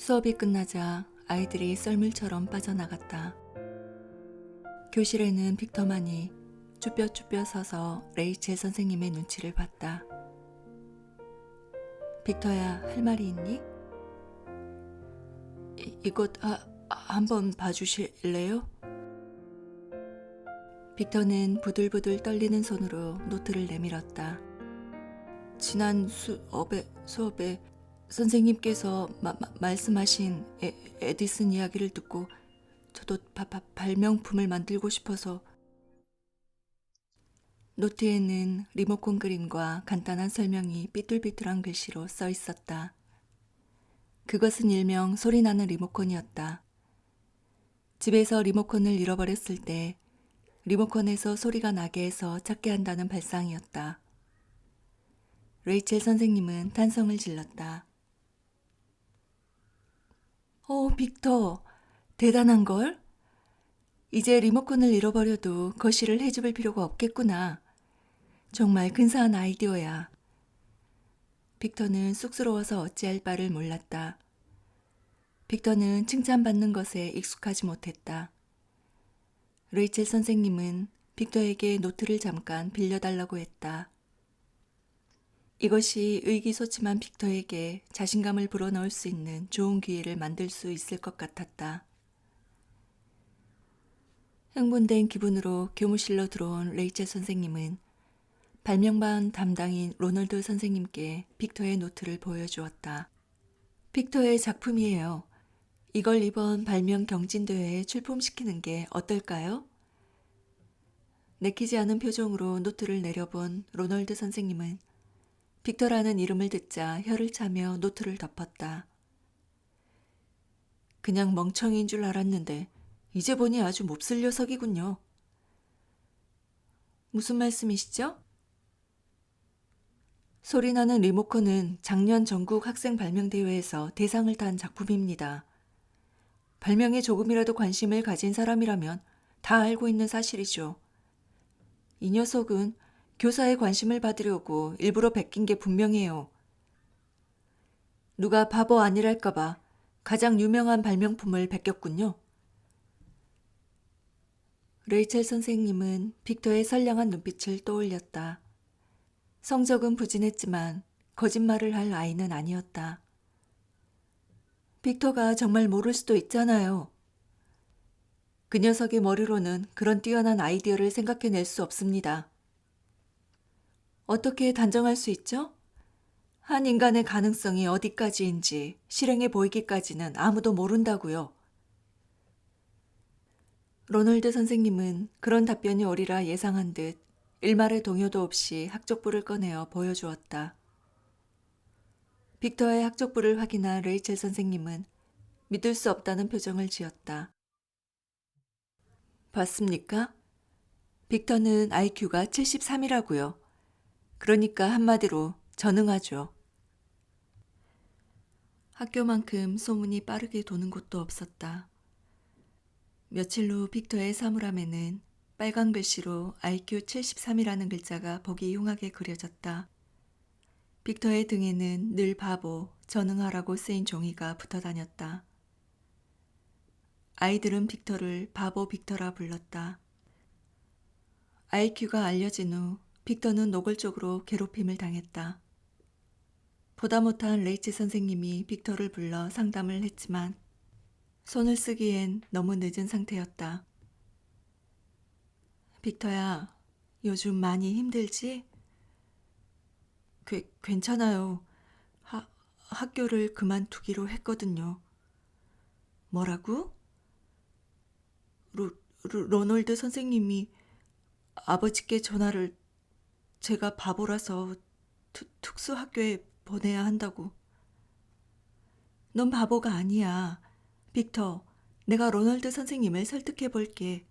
수업이 끝나자 아이들이 썰물처럼 빠져나갔다. 교실에는 빅터만이 쭈뼛쭈뼛 서서 레이첼 선생님의 눈치를 봤다. 빅터야, 할 말이 있니? 이것 한번 봐주실래요? 빅터는 부들부들 떨리는 손으로 노트를 내밀었다. 지난 수업에 선생님께서 말씀하신 에디슨 이야기를 듣고 저도 발명품을 만들고 싶어서. 노트에는 리모컨 그림과 간단한 설명이 삐뚤삐뚤한 글씨로 써 있었다. 그것은 일명 소리나는 리모컨이었다. 집에서 리모컨을 잃어버렸을 때 리모컨에서 소리가 나게 해서 찾게 한다는 발상이었다. 레이첼 선생님은 탄성을 질렀다. 빅터, 대단한걸? 이제 리모컨을 잃어버려도 거실을 헤집을 필요가 없겠구나. 정말 근사한 아이디어야. 빅터는 쑥스러워서 어찌할 바를 몰랐다. 빅터는 칭찬받는 것에 익숙하지 못했다. 레이첼 선생님은 빅터에게 노트를 잠깐 빌려달라고 했다. 이것이 의기소침한 빅터에게 자신감을 불어넣을 수 있는 좋은 기회를 만들 수 있을 것 같았다. 흥분된 기분으로 교무실로 들어온 레이첼 선생님은 발명반 담당인 로널드 선생님께 빅터의 노트를 보여주었다. 빅터의 작품이에요. 이걸 이번 발명 경진대회에 출품시키는 게 어떨까요? 내키지 않은 표정으로 노트를 내려본 로널드 선생님은 빅터라는 이름을 듣자 혀를 차며 노트를 덮었다. 그냥 멍청이인 줄 알았는데 이제 보니 아주 몹쓸 녀석이군요. 무슨 말씀이시죠? 소리나는 리모컨은 작년 전국 학생 발명대회에서 대상을 탄 작품입니다. 발명에 조금이라도 관심을 가진 사람이라면 다 알고 있는 사실이죠. 이 녀석은 교사의 관심을 받으려고 일부러 베낀 게 분명해요. 누가 바보 아니랄까봐 가장 유명한 발명품을 베꼈군요. 레이첼 선생님은 빅터의 선량한 눈빛을 떠올렸다. 성적은 부진했지만 거짓말을 할 아이는 아니었다. 빅터가 정말 모를 수도 있잖아요. 그 녀석의 머리로는 그런 뛰어난 아이디어를 생각해낼 수 없습니다. 어떻게 단정할 수 있죠? 한 인간의 가능성이 어디까지인지 실행해 보이기까지는 아무도 모른다고요. 로널드 선생님은 그런 답변이 오리라 예상한 듯 일말의 동요도 없이 학적부를 꺼내어 보여주었다. 빅터의 학적부를 확인한 레이첼 선생님은 믿을 수 없다는 표정을 지었다. 봤습니까? 빅터는 IQ가 73이라고요. 그러니까 한마디로 전능하죠. 학교만큼 소문이 빠르게 도는 곳도 없었다. 며칠 후 빅터의 사물함에는 빨간 글씨로 IQ 73이라는 글자가 보기 흉하게 그려졌다. 빅터의 등에는 늘 바보, 전능하라고 쓰인 종이가 붙어 다녔다. 아이들은 빅터를 바보 빅터라 불렀다. IQ가 알려진 후 빅터는 노골적으로 괴롭힘을 당했다. 보다 못한 레이첼 선생님이 빅터를 불러 상담을 했지만 손을 쓰기엔 너무 늦은 상태였다. 빅터야, 요즘 많이 힘들지? 괜찮아요. 학교를 그만두기로 했거든요. 뭐라고? 로널드 선생님이 아버지께 전화를 제가 바보라서 특수학교에 보내야 한다고. 넌 바보가 아니야. 빅터, 내가 로널드 선생님을 설득해 볼게.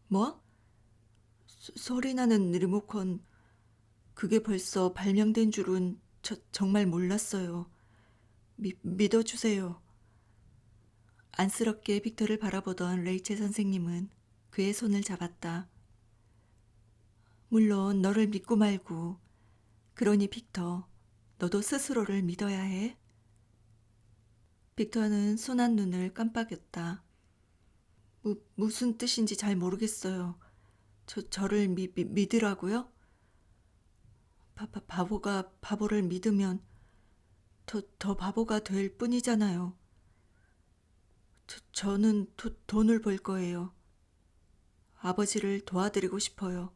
뭐? 소리 나는 리모컨, 그게 벌써 발명된 줄은 정말 몰랐어요. 믿어주세요. 안쓰럽게 빅터를 바라보던 레이첼 선생님은 그의 손을 잡았다. 물론 너를 믿고 말고, 그러니 빅터, 너도 스스로를 믿어야 해. 빅터는 순한 눈을 깜빡였다. 무슨 뜻인지 잘 모르겠어요. 저를 믿으라고요? 바보가 바보를 믿으면 더 바보가 될 뿐이잖아요. 저는 돈을 벌 거예요. 아버지를 도와드리고 싶어요.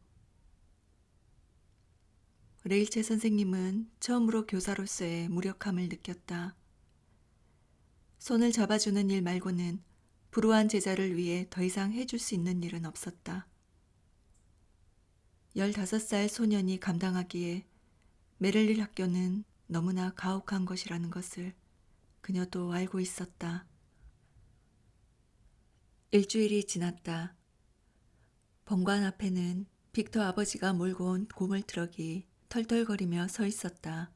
레이첼 선생님은 처음으로 교사로서의 무력함을 느꼈다. 손을 잡아주는 일 말고는 불우한 제자를 위해 더 이상 해줄 수 있는 일은 없었다. 15살 소년이 감당하기에 메릴릴 학교는 너무나 가혹한 것이라는 것을 그녀도 알고 있었다. 일주일이 지났다. 본관 앞에는 빅터 아버지가 몰고 온 고물 트럭이 털털거리며 서 있었다.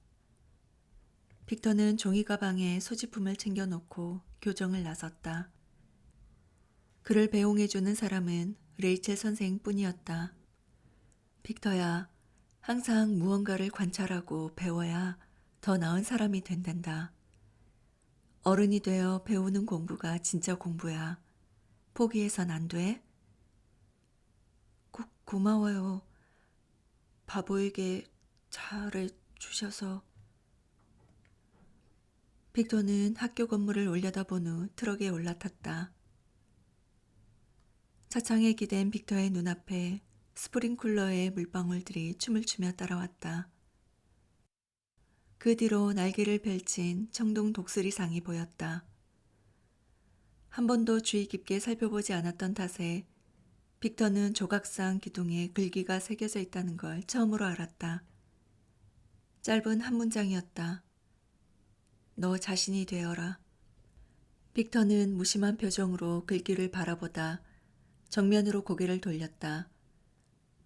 빅터는 종이 가방에 소지품을 챙겨놓고 교정을 나섰다. 그를 배웅해주는 사람은 레이첼 선생뿐이었다. 빅터야, 항상 무언가를 관찰하고 배워야 더 나은 사람이 된단다. 어른이 되어 배우는 공부가 진짜 공부야. 포기해선 안 돼? 고마워요. 바보에게 잘해주셔서. 빅터는 학교 건물을 올려다본 후 트럭에 올라탔다. 차창에 기댄 빅터의 눈앞에 스프링쿨러의 물방울들이 춤을 추며 따라왔다. 그 뒤로 날개를 펼친 청동 독수리상이 보였다. 한 번도 주의 깊게 살펴보지 않았던 탓에 빅터는 조각상 기둥에 글귀가 새겨져 있다는 걸 처음으로 알았다. 짧은 한 문장이었다. 너 자신이 되어라. 빅터는 무심한 표정으로 글귀를 바라보다 정면으로 고개를 돌렸다.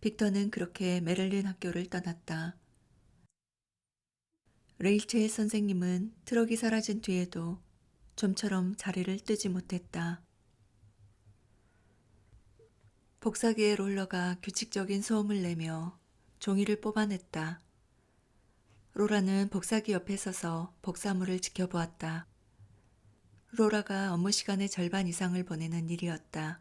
빅터는 그렇게 메릴린 학교를 떠났다. 레이첼 선생님은 트럭이 사라진 뒤에도 좀처럼 자리를 뜨지 못했다. 복사기의 롤러가 규칙적인 소음을 내며 종이를 뽑아냈다. 로라는 복사기 옆에 서서 복사물을 지켜보았다. 로라가 업무 시간의 절반 이상을 보내는 일이었다.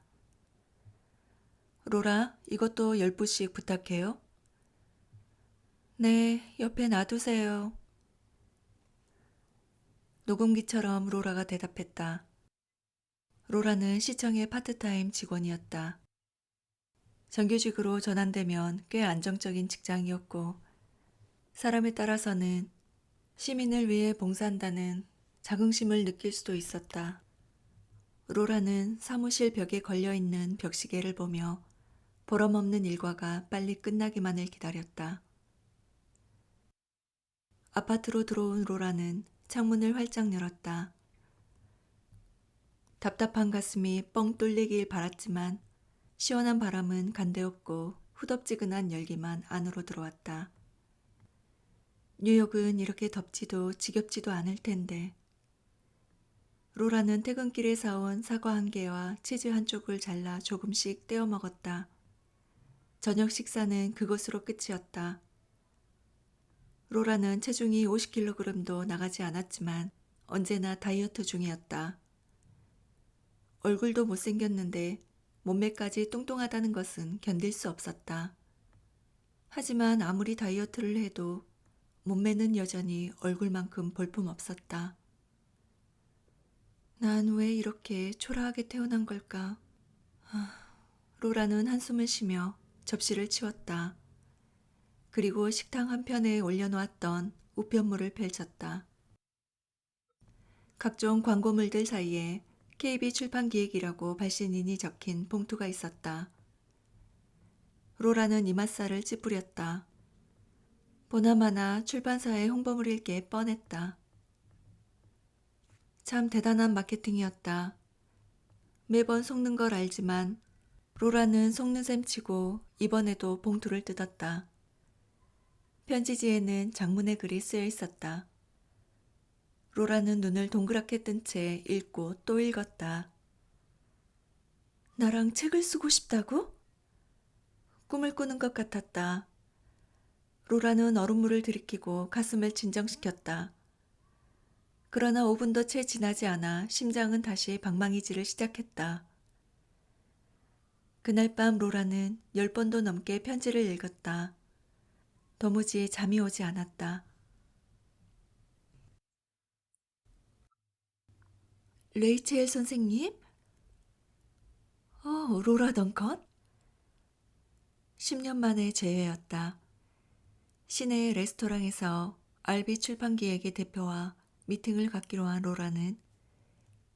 로라, 이것도 10부씩 부탁해요. 네, 옆에 놔두세요. 녹음기처럼 로라가 대답했다. 로라는 시청의 파트타임 직원이었다. 정규직으로 전환되면 꽤 안정적인 직장이었고 사람에 따라서는 시민을 위해 봉사한다는 자긍심을 느낄 수도 있었다. 로라는 사무실 벽에 걸려있는 벽시계를 보며 보람없는 일과가 빨리 끝나기만을 기다렸다. 아파트로 들어온 로라는 창문을 활짝 열었다. 답답한 가슴이 뻥 뚫리길 바랐지만 시원한 바람은 간데없고 후덥지근한 열기만 안으로 들어왔다. 뉴욕은 이렇게 덥지도 지겹지도 않을 텐데. 로라는 퇴근길에 사온 사과 한 개와 치즈 한 쪽을 잘라 조금씩 떼어 먹었다. 저녁 식사는 그것으로 끝이었다. 로라는 체중이 50kg도 나가지 않았지만 언제나 다이어트 중이었다. 얼굴도 못생겼는데 몸매까지 뚱뚱하다는 것은 견딜 수 없었다. 하지만 아무리 다이어트를 해도 몸매는 여전히 얼굴만큼 볼품없었다. 난 왜 이렇게 초라하게 태어난 걸까? 로라는 한숨을 쉬며 접시를 치웠다. 그리고 식탁 한편에 올려놓았던 우편물을 펼쳤다. 각종 광고물들 사이에 KB 출판기획이라고 발신인이 적힌 봉투가 있었다. 로라는 이맛살을 찌푸렸다. 보나마나 출판사의 홍보물일 게 뻔했다. 참 대단한 마케팅이었다. 매번 속는 걸 알지만 로라는 속는 셈 치고 이번에도 봉투를 뜯었다. 편지지에는 장문의 글이 쓰여 있었다. 로라는 눈을 동그랗게 뜬 채 읽고 또 읽었다. 나랑 책을 쓰고 싶다고? 꿈을 꾸는 것 같았다. 로라는 얼음물을 들이키고 가슴을 진정시켰다. 그러나 5분도 채 지나지 않아 심장은 다시 방망이질을 시작했다. 그날 밤 로라는 10번도 넘게 편지를 읽었다. 도무지 잠이 오지 않았다. 레이첼 선생님? 로라 덩컨? 10년 만의 재회였다. 시내의 레스토랑에서 알비 출판기획의 대표와 미팅을 갖기로 한 로라는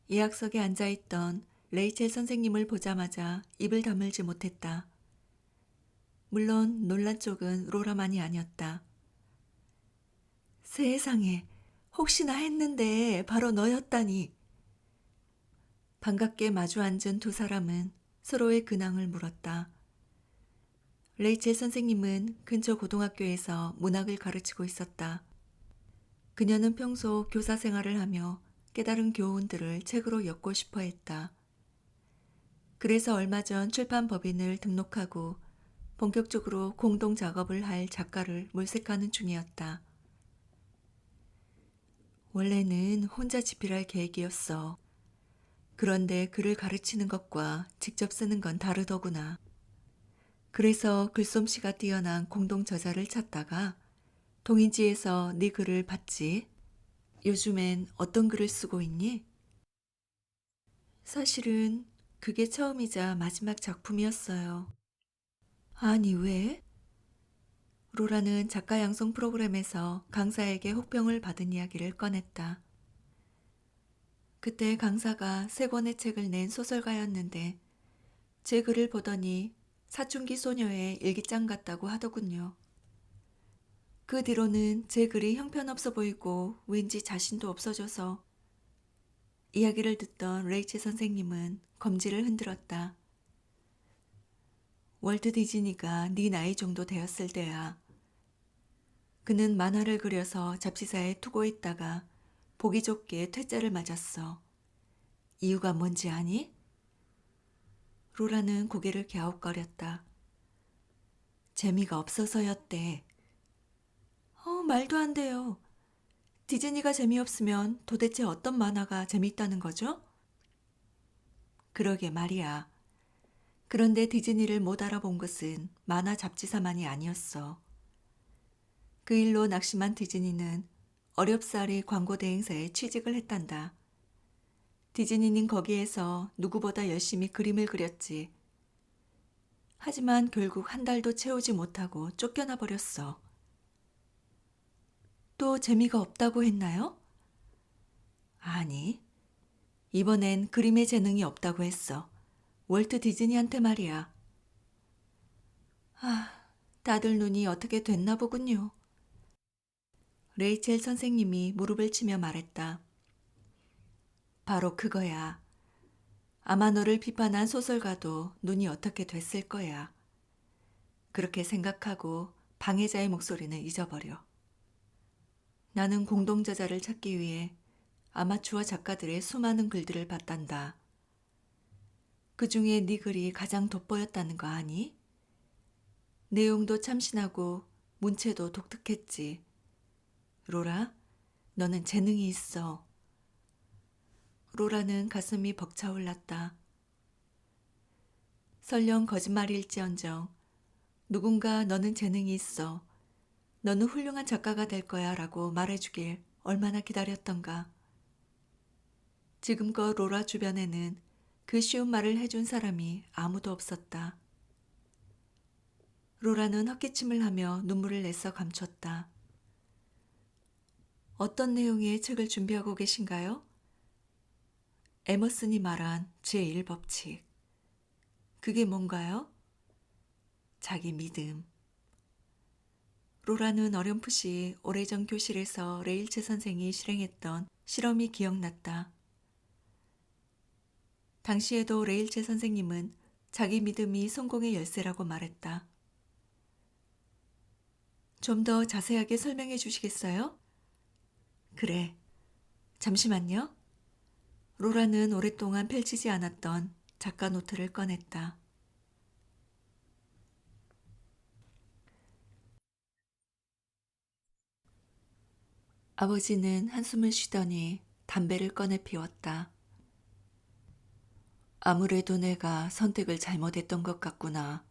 예약석에 앉아있던 레이첼 선생님을 보자마자 입을 다물지 못했다. 물론 놀란 쪽은 로라만이 아니었다. 세상에, 혹시나 했는데 바로 너였다니. 반갑게 마주 앉은 두 사람은 서로의 근황을 물었다. 레이첼 선생님은 근처 고등학교에서 문학을 가르치고 있었다. 그녀는 평소 교사 생활을 하며 깨달은 교훈들을 책으로 엮고 싶어 했다. 그래서 얼마 전 출판법인을 등록하고 본격적으로 공동 작업을 할 작가를 물색하는 중이었다. 원래는 혼자 집필할 계획이었어. 그런데 글을 가르치는 것과 직접 쓰는 건 다르더구나. 그래서 글솜씨가 뛰어난 공동 저자를 찾다가 동인지에서 네 글을 봤지. 요즘엔 어떤 글을 쓰고 있니? 사실은 그게 처음이자 마지막 작품이었어요. 아니, 왜? 로라는 작가 양성 프로그램에서 강사에게 혹평을 받은 이야기를 꺼냈다. 그때 강사가 3권의 책을 낸 소설가였는데 제 글을 보더니 사춘기 소녀의 일기장 같다고 하더군요. 그 뒤로는 제 글이 형편없어 보이고 왠지 자신도 없어져서 이야기를 듣던 레이첼 선생님은 검지를 흔들었다. 월트 디즈니가 네 나이 정도 되었을 때야. 그는 만화를 그려서 잡지사에 투고했다가 보기 좋게 퇴짜를 맞았어. 이유가 뭔지 아니? 로라는 고개를 갸웃거렸다. 재미가 없어서였대. 말도 안 돼요. 디즈니가 재미없으면 도대체 어떤 만화가 재밌다는 거죠? 그러게 말이야. 그런데 디즈니를 못 알아본 것은 만화 잡지사만이 아니었어. 그 일로 낙심한 디즈니는 어렵사리 광고 대행사에 취직을 했단다. 디즈니는 거기에서 누구보다 열심히 그림을 그렸지. 하지만 결국 한 달도 채우지 못하고 쫓겨나 버렸어. 또 재미가 없다고 했나요? 아니, 이번엔 그림의 재능이 없다고 했어. 월트 디즈니한테 말이야. 다들 눈이 어떻게 됐나 보군요. 레이첼 선생님이 무릎을 치며 말했다. 바로 그거야. 아마 너를 비판한 소설가도 눈이 어떻게 됐을 거야. 그렇게 생각하고 방해자의 목소리는 잊어버려. 나는 공동저자를 찾기 위해 아마추어 작가들의 수많은 글들을 봤단다. 그 중에 네 글이 가장 돋보였다는 거 아니? 내용도 참신하고 문체도 독특했지. 로라, 너는 재능이 있어. 로라는 가슴이 벅차올랐다. 설령 거짓말일지언정 누군가 너는 재능이 있어. 너는 훌륭한 작가가 될 거야 라고 말해주길 얼마나 기다렸던가. 지금껏 로라 주변에는 그 쉬운 말을 해준 사람이 아무도 없었다. 로라는 헛기침을 하며 눈물을 내서 감췄다. 어떤 내용의 책을 준비하고 계신가요? 에머슨이 말한 제1법칙. 그게 뭔가요? 자기 믿음. 로라는 어렴풋이 오래전 교실에서 레일체 선생이 실행했던 실험이 기억났다. 당시에도 레일체 선생님은 자기 믿음이 성공의 열쇠라고 말했다. 좀 더 자세하게 설명해 주시겠어요? 그래. 잠시만요. 로라는 오랫동안 펼치지 않았던 작가 노트를 꺼냈다. 아버지는 한숨을 쉬더니 담배를 꺼내 피웠다. 아무래도 내가 선택을 잘못했던 것 같구나.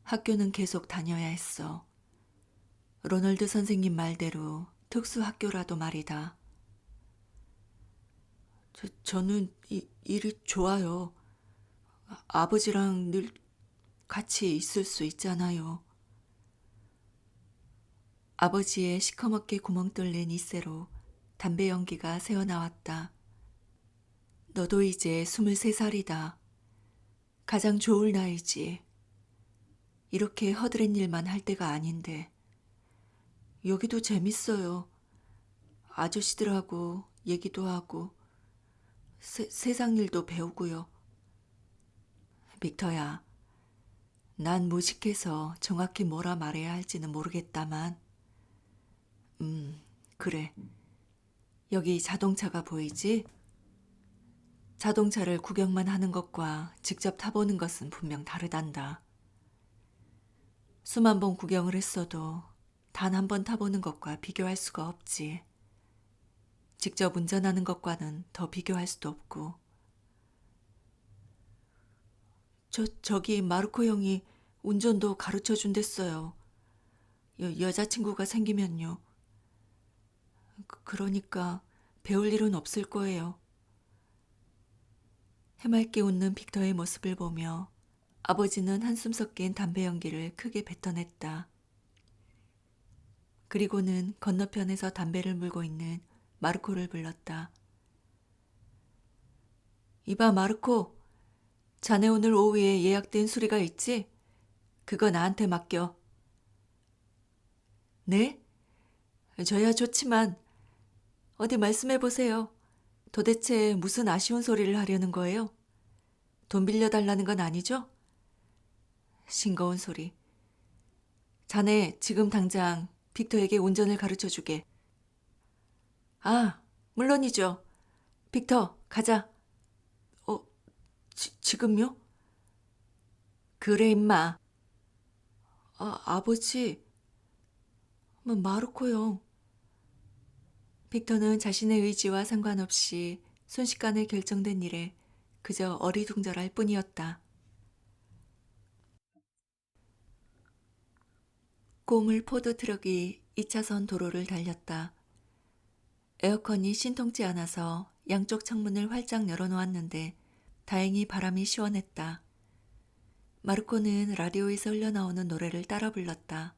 학교는 계속 다녀야 했어. 로널드 선생님 말대로 특수학교라도 말이다. 저는 일이 좋아요. 아버지랑 늘 같이 있을 수 있잖아요. 아버지의 시커멓게 구멍 뚫린 이새로 담배 연기가 새어나왔다. 너도 이제 23살이다. 가장 좋을 나이지. 이렇게 허드렛 일만 할 때가 아닌데. 여기도 재밌어요. 아저씨들하고 얘기도 하고 세상 일도 배우고요. 빅터야, 난 무식해서 정확히 뭐라 말해야 할지는 모르겠다만 그래. 여기 자동차가 보이지? 자동차를 구경만 하는 것과 직접 타보는 것은 분명 다르단다. 수만 번 구경을 했어도 단 한 번 타보는 것과 비교할 수가 없지. 직접 운전하는 것과는 더 비교할 수도 없고. 저기 마르코 형이 운전도 가르쳐 준댔어요. 여자친구가 생기면요. 그러니까 배울 일은 없을 거예요. 해맑게 웃는 빅터의 모습을 보며 아버지는 한숨 섞인 담배 연기를 크게 뱉어냈다. 그리고는 건너편에서 담배를 물고 있는 마르코를 불렀다. 이봐 마르코, 자네 오늘 오후에 예약된 수리가 있지? 그거 나한테 맡겨. 네? 저야 좋지만 어디 말씀해 보세요. 도대체 무슨 아쉬운 소리를 하려는 거예요? 돈 빌려달라는 건 아니죠? 싱거운 소리. 자네 지금 당장 빅터에게 운전을 가르쳐 주게. 아, 물론이죠. 빅터, 가자. 어, 지금요? 그래, 임마. 아버지. 마르코 형. 빅터는 자신의 의지와 상관없이 순식간에 결정된 일에 그저 어리둥절할 뿐이었다. 고물 포드 트럭이 2차선 도로를 달렸다. 에어컨이 신통치 않아서 양쪽 창문을 활짝 열어놓았는데 다행히 바람이 시원했다. 마르코는 라디오에서 흘러나오는 노래를 따라 불렀다.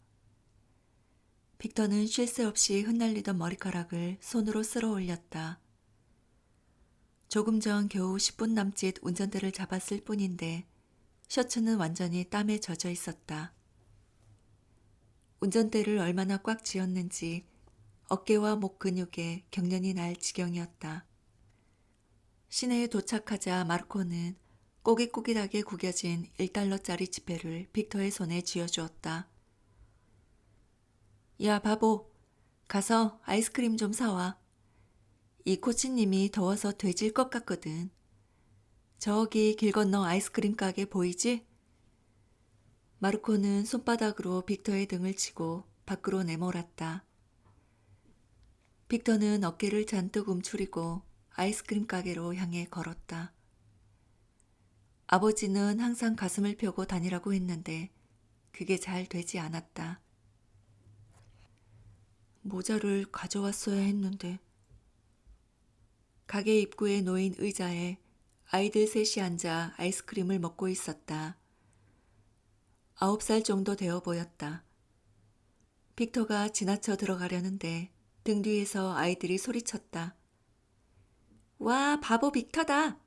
빅터는 쉴 새 없이 흩날리던 머리카락을 손으로 쓸어 올렸다. 조금 전 겨우 10분 남짓 운전대를 잡았을 뿐인데 셔츠는 완전히 땀에 젖어 있었다. 운전대를 얼마나 꽉 쥐었는지 어깨와 목 근육에 경련이 날 지경이었다. 시내에 도착하자 마르코는 꼬깃꼬깃하게 구겨진 1달러짜리 지폐를 빅터의 손에 쥐어주었다. 야 바보, 가서 아이스크림 좀 사와. 이 코치님이 더워서 돼질 것 같거든. 저기 길 건너 아이스크림 가게 보이지? 마르코는 손바닥으로 빅터의 등을 치고 밖으로 내몰았다. 빅터는 어깨를 잔뜩 움츠리고 아이스크림 가게로 향해 걸었다. 아버지는 항상 가슴을 펴고 다니라고 했는데 그게 잘 되지 않았다. 모자를 가져왔어야 했는데. 가게 입구에 놓인 의자에 아이들 셋이 앉아 아이스크림을 먹고 있었다. 9살 정도 되어 보였다. 빅터가 지나쳐 들어가려는데 등 뒤에서 아이들이 소리쳤다. 와, 바보 빅터다!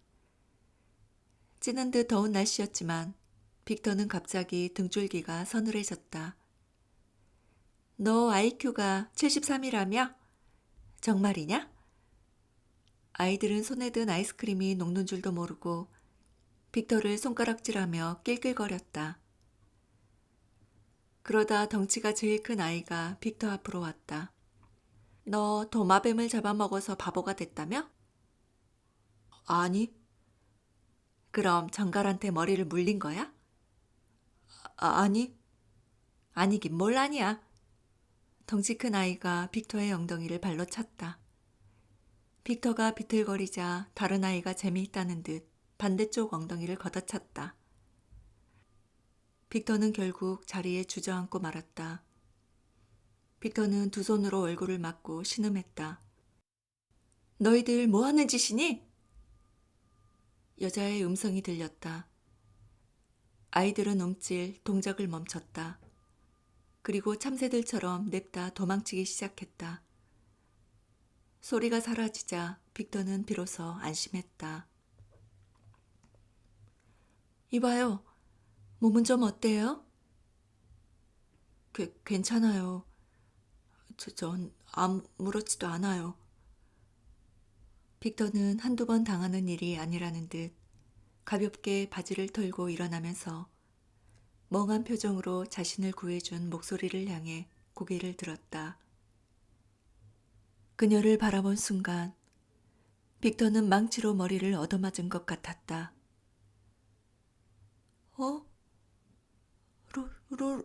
찌는 듯 더운 날씨였지만 빅터는 갑자기 등줄기가 서늘해졌다. 너 IQ가 73이라며? 정말이냐? 아이들은 손에 든 아이스크림이 녹는 줄도 모르고 빅터를 손가락질하며 낄낄거렸다. 그러다 덩치가 제일 큰 아이가 빅터 앞으로 왔다. 너 도마뱀을 잡아먹어서 바보가 됐다며? 아니. 그럼 정갈한테 머리를 물린 거야? 아니. 아니긴 뭘 아니야. 덩치 큰 아이가 빅터의 엉덩이를 발로 찼다. 빅터가 비틀거리자 다른 아이가 재미있다는 듯 반대쪽 엉덩이를 걷어찼다. 빅터는 결국 자리에 주저앉고 말았다. 빅터는 두 손으로 얼굴을 막고 신음했다. 너희들 뭐 하는 짓이니? 여자의 음성이 들렸다. 아이들은 움찔 동작을 멈췄다. 그리고 참새들처럼 냅다 도망치기 시작했다. 소리가 사라지자 빅터는 비로소 안심했다. 이봐요. 몸은 좀 어때요? 괜찮아요. 전 아무렇지도 않아요. 빅터는 한두 번 당하는 일이 아니라는 듯 가볍게 바지를 털고 일어나면서 멍한 표정으로 자신을 구해준 목소리를 향해 고개를 들었다. 그녀를 바라본 순간 빅터는 망치로 머리를 얻어맞은 것 같았다.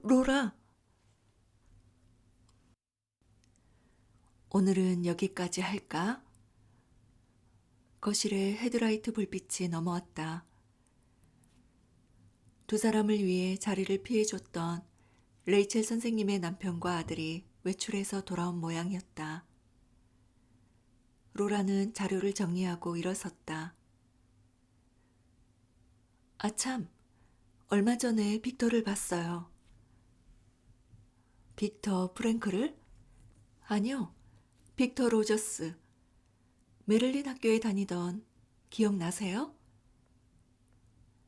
로라. 오늘은 여기까지 할까? 거실에 헤드라이트 불빛이 넘어왔다. 두 사람을 위해 자리를 피해줬던 레이첼 선생님의 남편과 아들이 외출해서 돌아온 모양이었다. 로라는 자료를 정리하고 일어섰다. 아참, 얼마 전에 빅터를 봤어요. 빅터 프랭크를? 아니요, 빅터 로저스. 메릴린 학교에 다니던 기억나세요?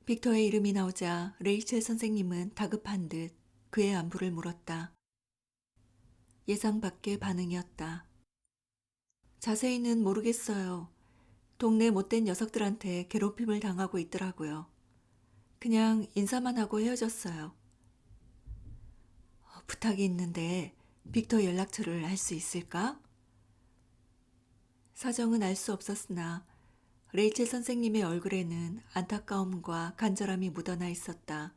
빅터의 이름이 나오자 레이첼 선생님은 다급한 듯 그의 안부를 물었다. 예상 밖의 반응이었다. 자세히는 모르겠어요. 동네 못된 녀석들한테 괴롭힘을 당하고 있더라고요. 그냥 인사만 하고 헤어졌어요. 부탁이 있는데 빅터 연락처를 알 수 있을까? 사정은 알 수 없었으나 레이첼 선생님의 얼굴에는 안타까움과 간절함이 묻어나 있었다.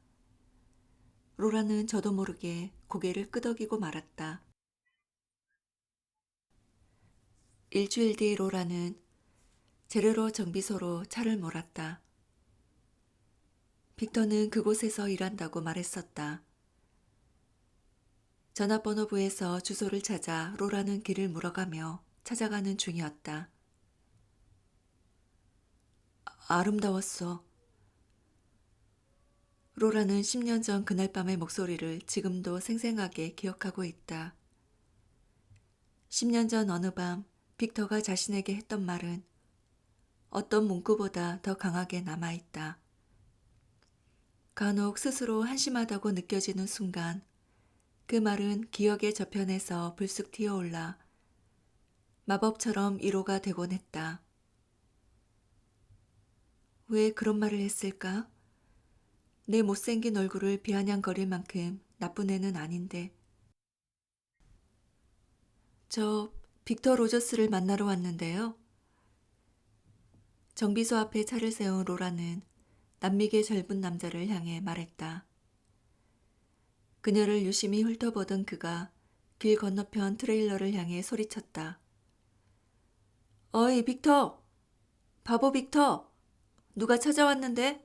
로라는 저도 모르게 고개를 끄덕이고 말았다. 일주일 뒤 로라는 재료로 정비소로 차를 몰았다. 빅터는 그곳에서 일한다고 말했었다. 전화번호부에서 주소를 찾아 로라는 길을 물어가며 찾아가는 중이었다. 아름다웠어. 로라는 10년 전 그날 밤의 목소리를 지금도 생생하게 기억하고 있다. 10년 전 어느 밤 빅터가 자신에게 했던 말은 어떤 문구보다 더 강하게 남아있다. 간혹 스스로 한심하다고 느껴지는 순간 그 말은 기억의 저편에서 불쑥 튀어올라 마법처럼 위로가 되곤 했다. 왜 그런 말을 했을까? 내 못생긴 얼굴을 비아냥거릴 만큼 나쁜 애는 아닌데. 저 빅터 로저스를 만나러 왔는데요. 정비소 앞에 차를 세운 로라는 남미계 젊은 남자를 향해 말했다. 그녀를 유심히 훑어보던 그가 길 건너편 트레일러를 향해 소리쳤다. 어이 빅터! 바보 빅터! 누가 찾아왔는데?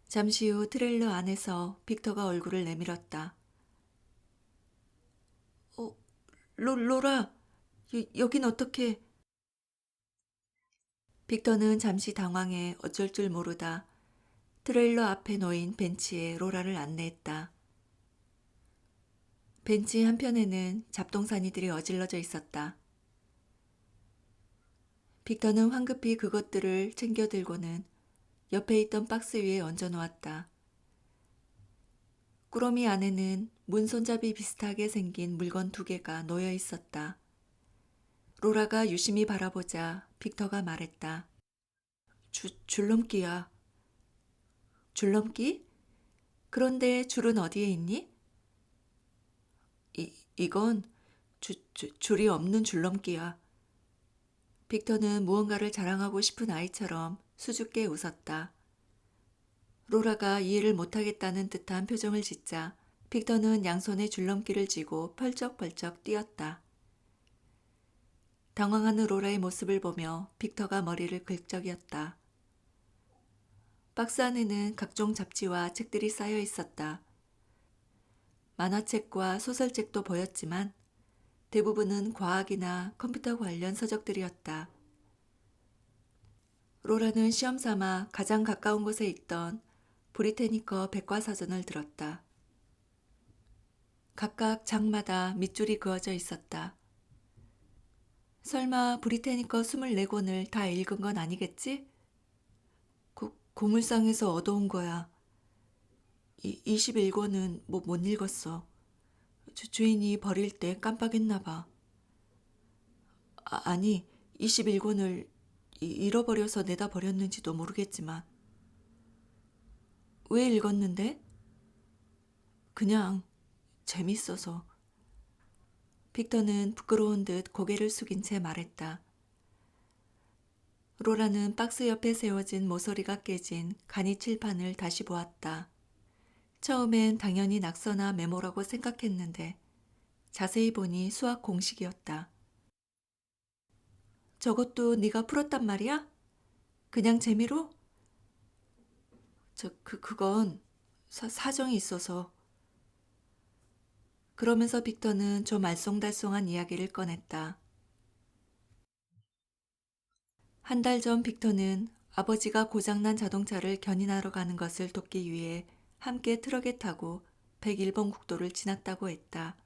잠시 후 트레일러 안에서 빅터가 얼굴을 내밀었다. 로라, 여긴 어떻게? 빅터는 잠시 당황해 어쩔 줄 모르다 트레일러 앞에 놓인 벤치에 로라를 안내했다. 벤치 한편에는 잡동사니들이 어질러져 있었다. 빅터는 황급히 그것들을 챙겨 들고는 옆에 있던 박스 위에 얹어놓았다. 꾸러미 안에는 문 손잡이 비슷하게 생긴 물건 2개가 놓여 있었다. 로라가 유심히 바라보자 빅터가 말했다. 줄넘기야. 줄넘기? 그런데 줄은 어디에 있니? 이건 줄이 없는 줄넘기야. 빅터는 무언가를 자랑하고 싶은 아이처럼 수줍게 웃었다. 로라가 이해를 못하겠다는 듯한 표정을 짓자 빅터는 양손에 줄넘기를 쥐고 펄쩍펄쩍 뛰었다. 당황하는 로라의 모습을 보며 빅터가 머리를 긁적였다. 박스 안에는 각종 잡지와 책들이 쌓여 있었다. 만화책과 소설책도 보였지만 대부분은 과학이나 컴퓨터 관련 서적들이었다. 로라는 시험 삼아 가장 가까운 곳에 있던 브리테니커 백과사전을 들었다. 각각 장마다 밑줄이 그어져 있었다. 설마 브리테니커 24권을 다 읽은 건 아니겠지? 고물상에서 얻어온 거야. 21권은 못 읽었어. 주인이 버릴 때 깜빡했나 봐. 아니, 21권을 잃어버려서 내다 버렸는지도 모르겠지만. 왜 읽었는데? 그냥 재밌어서. 빅터는 부끄러운 듯 고개를 숙인 채 말했다. 로라는 박스 옆에 세워진 모서리가 깨진 간이 칠판을 다시 보았다. 처음엔 당연히 낙서나 메모라고 생각했는데 자세히 보니 수학 공식이었다. 저것도 네가 풀었단 말이야? 그냥 재미로? 그건 사정이 있어서. 그러면서 빅터는 좀 알쏭달쏭한 이야기를 꺼냈다. 한 달 전 빅터는 아버지가 고장난 자동차를 견인하러 가는 것을 돕기 위해 함께 트럭에 타고 101번 국도를 지났다고 했다.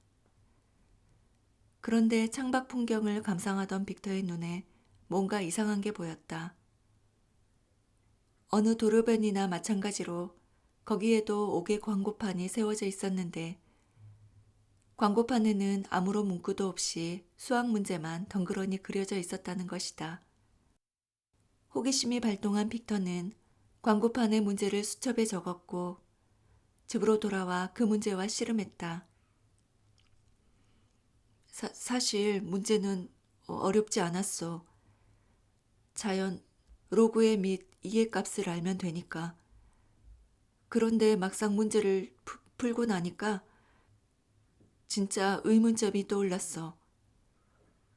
그런데 창밖 풍경을 감상하던 빅터의 눈에 뭔가 이상한 게 보였다. 어느 도로변이나 마찬가지로 거기에도 옥외 광고판이 세워져 있었는데 광고판에는 아무런 문구도 없이 수학 문제만 덩그러니 그려져 있었다는 것이다. 호기심이 발동한 빅터는 광고판에 문제를 수첩에 적었고 집으로 돌아와 그 문제와 씨름했다. 사실 문제는 어렵지 않았어. 자연, 로그의 및 이해값을 알면 되니까. 그런데 막상 문제를 풀고 나니까 진짜 의문점이 떠올랐어.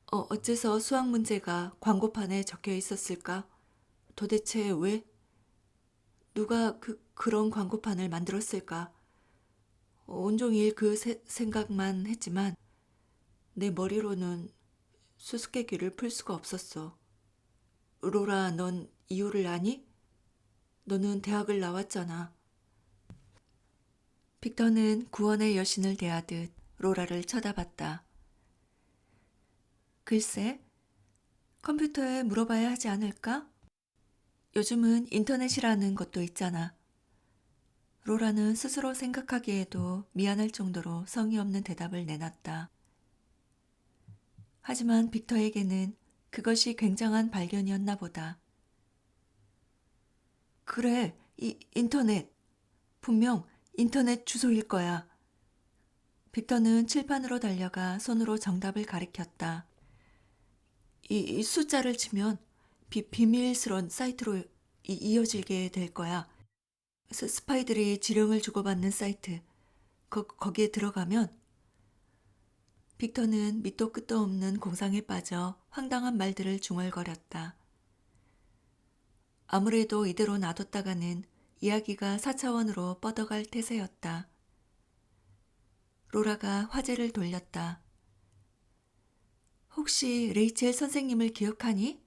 어째서 수학 문제가 광고판에 적혀 있었을까? 도대체 왜? 누가 그런 광고판을 만들었을까? 온종일 그 생각만 했지만 내 머리로는 수수께끼를 풀 수가 없었어. 로라, 넌 이유를 아니? 너는 대학을 나왔잖아. 빅터는 구원의 여신을 대하듯 로라를 쳐다봤다. 글쎄, 컴퓨터에 물어봐야 하지 않을까? 요즘은 인터넷이라는 것도 있잖아. 로라는 스스로 생각하기에도 미안할 정도로 성의 없는 대답을 내놨다. 하지만 빅터에게는 그것이 굉장한 발견이었나 보다. 그래, 인터넷. 분명 인터넷 주소일 거야. 빅터는 칠판으로 달려가 손으로 정답을 가리켰다. 이 숫자를 치면 비밀스런 사이트로 이어지게 될 거야. 스파이들이 지령을 주고받는 사이트. 거기에 들어가면 빅터는 밑도 끝도 없는 공상에 빠져 황당한 말들을 중얼거렸다. 아무래도 이대로 놔뒀다가는 이야기가 4차원으로 뻗어갈 태세였다. 로라가 화제를 돌렸다. 혹시 레이첼 선생님을 기억하니?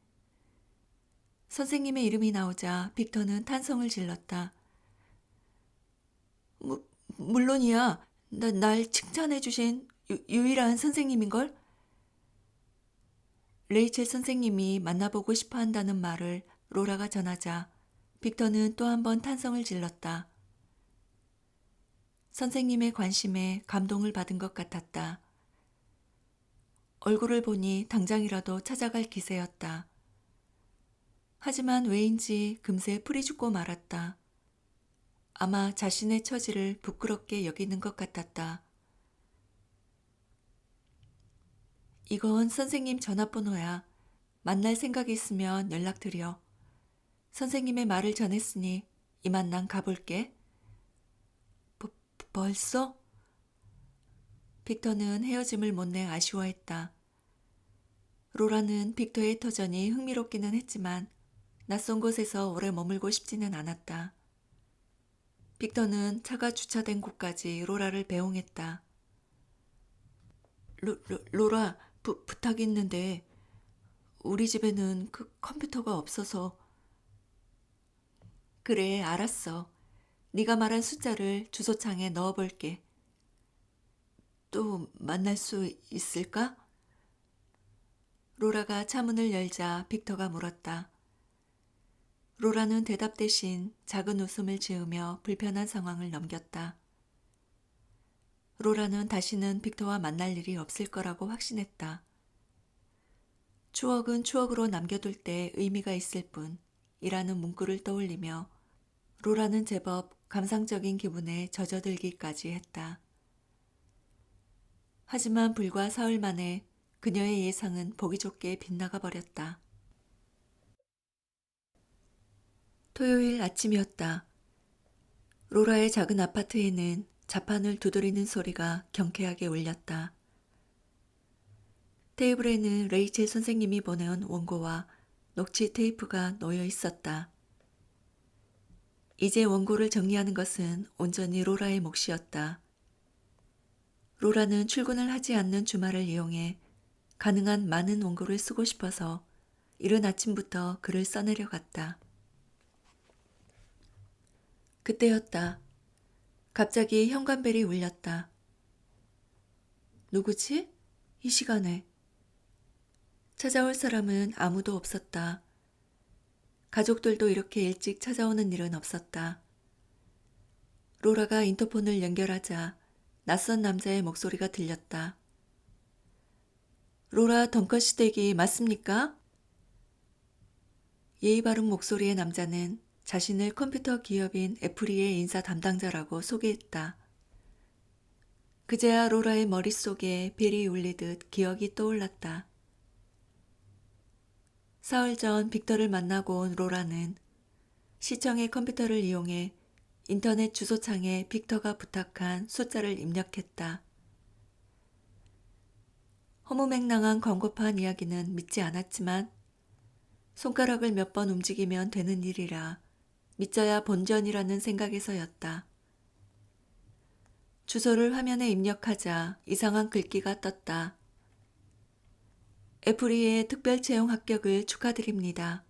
선생님의 이름이 나오자 빅터는 탄성을 질렀다. 물론이야. 날 칭찬해주신 유일한 선생님인걸? 레이첼 선생님이 만나보고 싶어 한다는 말을 로라가 전하자 빅터는 또 한 번 탄성을 질렀다. 선생님의 관심에 감동을 받은 것 같았다. 얼굴을 보니 당장이라도 찾아갈 기세였다. 하지만 왜인지 금세 풀이 죽고 말았다. 아마 자신의 처지를 부끄럽게 여기는 것 같았다. 이건 선생님 전화번호야. 만날 생각이 있으면 연락드려. 선생님의 말을 전했으니 이만 난 가볼게. 벌써? 빅터는 헤어짐을 못내 아쉬워했다. 로라는 빅터의 터전이 흥미롭기는 했지만 낯선 곳에서 오래 머물고 싶지는 않았다. 빅터는 차가 주차된 곳까지 로라를 배웅했다. 로라, 부탁이 있는데 우리 집에는 그 컴퓨터가 없어서. 그래, 알았어. 네가 말한 숫자를 주소창에 넣어볼게. 또 만날 수 있을까? 로라가 차문을 열자 빅터가 물었다. 로라는 대답 대신 작은 웃음을 지으며 불편한 상황을 넘겼다. 로라는 다시는 빅터와 만날 일이 없을 거라고 확신했다. 추억은 추억으로 남겨둘 때 의미가 있을 뿐이라는 문구를 떠올리며 로라는 제법 감상적인 기분에 젖어들기까지 했다. 하지만 불과 사흘 만에 그녀의 예상은 보기 좋게 빗나가 버렸다. 토요일 아침이었다. 로라의 작은 아파트에는 자판을 두드리는 소리가 경쾌하게 울렸다. 테이블에는 레이첼 선생님이 보내온 원고와 녹취 테이프가 놓여 있었다. 이제 원고를 정리하는 것은 온전히 로라의 몫이었다. 로라는 출근을 하지 않는 주말을 이용해 가능한 많은 원고를 쓰고 싶어서 이른 아침부터 글을 써내려 갔다. 그때였다. 갑자기 현관벨이 울렸다. 누구지? 이 시간에. 찾아올 사람은 아무도 없었다. 가족들도 이렇게 일찍 찾아오는 일은 없었다. 로라가 인터폰을 연결하자 낯선 남자의 목소리가 들렸다. 로라 덩컨씨 댁이 맞습니까? 예의 바른 목소리의 남자는 자신을 컴퓨터 기업인 애플이의 인사 담당자라고 소개했다. 그제야 로라의 머릿속에 벨이 울리듯 기억이 떠올랐다. 사흘 전 빅터를 만나고 온 로라는 시청의 컴퓨터를 이용해 인터넷 주소창에 빅터가 부탁한 숫자를 입력했다. 허무맹랑한 광고판 이야기는 믿지 않았지만 손가락을 몇 번 움직이면 되는 일이라 믿져야 본전이라는 생각에서였다. 주소를 화면에 입력하자 이상한 글귀가 떴다. 애플이의 특별 채용 합격을 축하드립니다.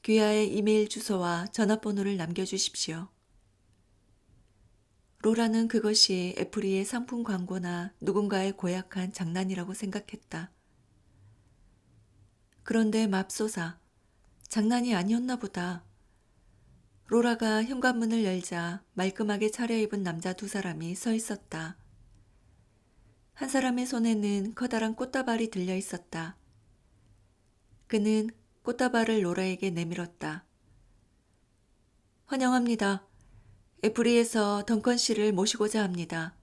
귀하의 이메일 주소와 전화번호를 남겨주십시오. 로라는 그것이 애플이의 상품 광고나 누군가의 고약한 장난이라고 생각했다. 그런데 맙소사, 장난이 아니었나 보다. 로라가 현관문을 열자 말끔하게 차려입은 남자 두 사람이 서 있었다. 한 사람의 손에는 커다란 꽃다발이 들려 있었다. 그는 꽃다발을 로라에게 내밀었다. 환영합니다. 애플리에서 덩컨 씨를 모시고자 합니다.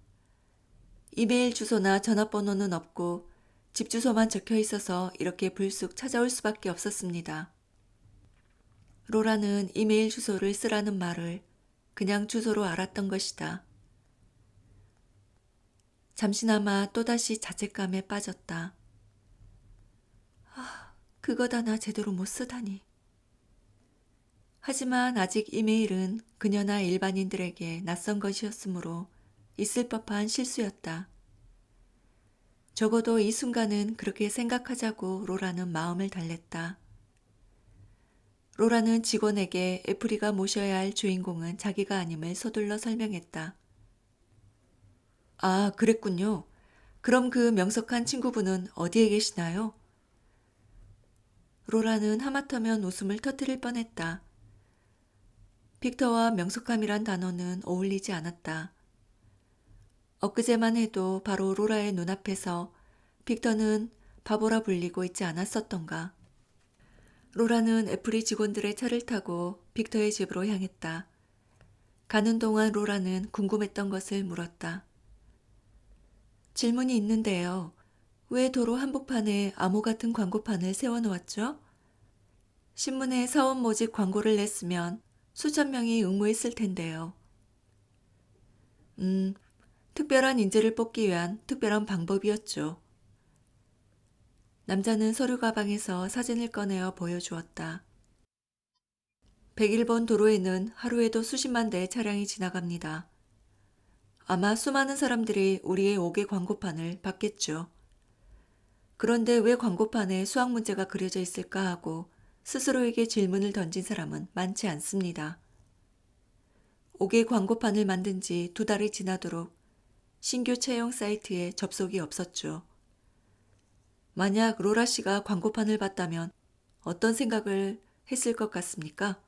이메일 주소나 전화번호는 없고 집 주소만 적혀 있어서 이렇게 불쑥 찾아올 수밖에 없었습니다. 로라는 이메일 주소를 쓰라는 말을 그냥 주소로 알았던 것이다. 잠시나마 또다시 자책감에 빠졌다. 그것 하나 제대로 못 쓰다니. 하지만 아직 이메일은 그녀나 일반인들에게 낯선 것이었으므로 있을 법한 실수였다. 적어도 이 순간은 그렇게 생각하자고 로라는 마음을 달랬다. 로라는 직원에게 애플이가 모셔야 할 주인공은 자기가 아님을 서둘러 설명했다. 아, 그랬군요. 그럼 그 명석한 친구분은 어디에 계시나요? 로라는 하마터면 웃음을 터뜨릴 뻔했다. 빅터와 명석함이란 단어는 어울리지 않았다. 엊그제만 해도 바로 로라의 눈앞에서 빅터는 바보라 불리고 있지 않았었던가. 로라는 애플이 직원들의 차를 타고 빅터의 집으로 향했다. 가는 동안 로라는 궁금했던 것을 물었다. 질문이 있는데요. 왜 도로 한복판에 암호 같은 광고판을 세워놓았죠? 신문에 사원 모집 광고를 냈으면 수천 명이 응모했을 텐데요. 특별한 인재를 뽑기 위한 특별한 방법이었죠. 남자는 서류 가방에서 사진을 꺼내어 보여주었다. 101번 도로에는 하루에도 수십만 대의 차량이 지나갑니다. 아마 수많은 사람들이 우리의 옥외 광고판을 봤겠죠. 그런데 왜 광고판에 수학 문제가 그려져 있을까 하고 스스로에게 질문을 던진 사람은 많지 않습니다. 옥외 광고판을 만든 지 2달이 지나도록 신규 채용 사이트에 접속이 없었죠. 만약 로라 씨가 광고판을 봤다면 어떤 생각을 했을 것 같습니까?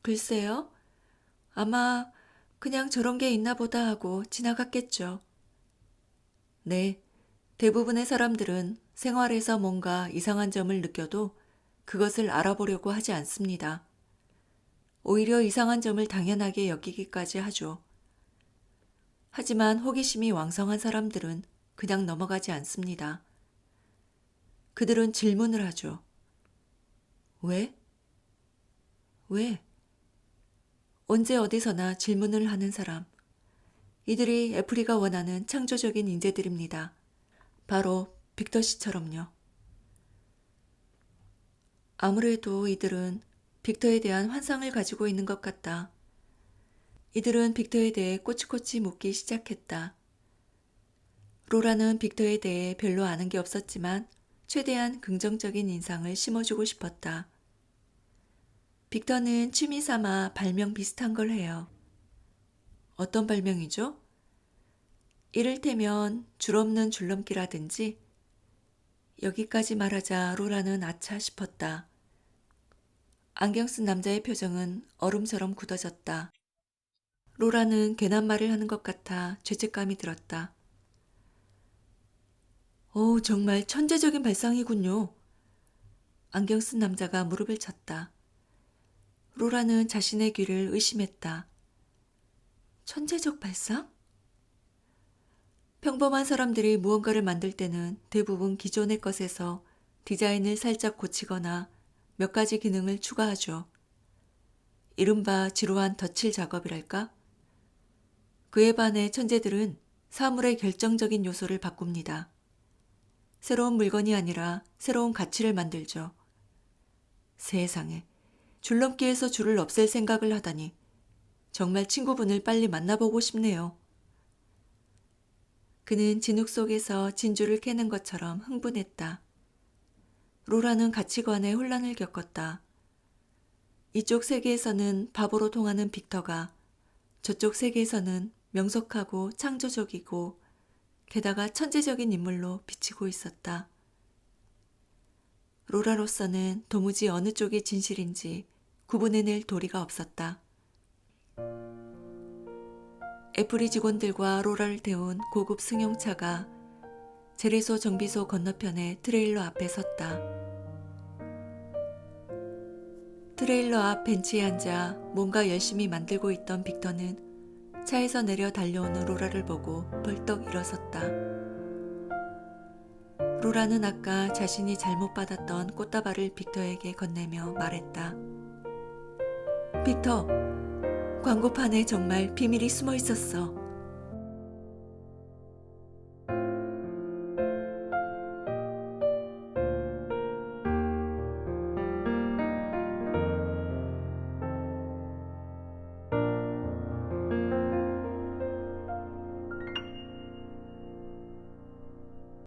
글쎄요. 아마 그냥 저런 게 있나 보다 하고 지나갔겠죠. 네, 대부분의 사람들은 생활에서 뭔가 이상한 점을 느껴도 그것을 알아보려고 하지 않습니다. 오히려 이상한 점을 당연하게 여기기까지 하죠. 하지만 호기심이 왕성한 사람들은 그냥 넘어가지 않습니다. 그들은 질문을 하죠. 왜? 왜? 언제 어디서나 질문을 하는 사람. 이들이 애플이가 원하는 창조적인 인재들입니다. 바로 빅터 씨처럼요. 아무래도 이들은 빅터에 대한 환상을 가지고 있는 것 같다. 이들은 빅터에 대해 꼬치꼬치 묻기 시작했다. 로라는 빅터에 대해 별로 아는 게 없었지만 최대한 긍정적인 인상을 심어주고 싶었다. 빅터는 취미 삼아 발명 비슷한 걸 해요. 어떤 발명이죠? 이를테면 줄 없는 줄넘기라든지. 여기까지 말하자 로라는 아차 싶었다. 안경 쓴 남자의 표정은 얼음처럼 굳어졌다. 로라는 괜한 말을 하는 것 같아 죄책감이 들었다. 오, 정말 천재적인 발상이군요. 안경 쓴 남자가 무릎을 쳤다. 로라는 자신의 귀를 의심했다. 천재적 발상? 평범한 사람들이 무언가를 만들 때는 대부분 기존의 것에서 디자인을 살짝 고치거나 몇 가지 기능을 추가하죠. 이른바 지루한 덧칠 작업이랄까? 그에 반해 천재들은 사물의 결정적인 요소를 바꿉니다. 새로운 물건이 아니라 새로운 가치를 만들죠. 세상에, 줄넘기에서 줄을 없앨 생각을 하다니 정말 친구분을 빨리 만나보고 싶네요. 그는 진흙 속에서 진주를 캐는 것처럼 흥분했다. 로라는 가치관에 혼란을 겪었다. 이쪽 세계에서는 바보로 통하는 빅터가 저쪽 세계에서는 명석하고 창조적이고 게다가 천재적인 인물로 비치고 있었다. 로라로서는 도무지 어느 쪽이 진실인지 구분해낼 도리가 없었다. 애플이 직원들과 로라를 태운 고급 승용차가 재래소 정비소 건너편의 트레일러 앞에 섰다. 트레일러 앞 벤치에 앉아 뭔가 열심히 만들고 있던 빅터는 차에서 내려 달려오는 로라를 보고 벌떡 일어섰다. 로라는 아까 자신이 잘못 받았던 꽃다발을 빅터에게 건네며 말했다. 빅터, 광고판에 정말 비밀이 숨어 있었어.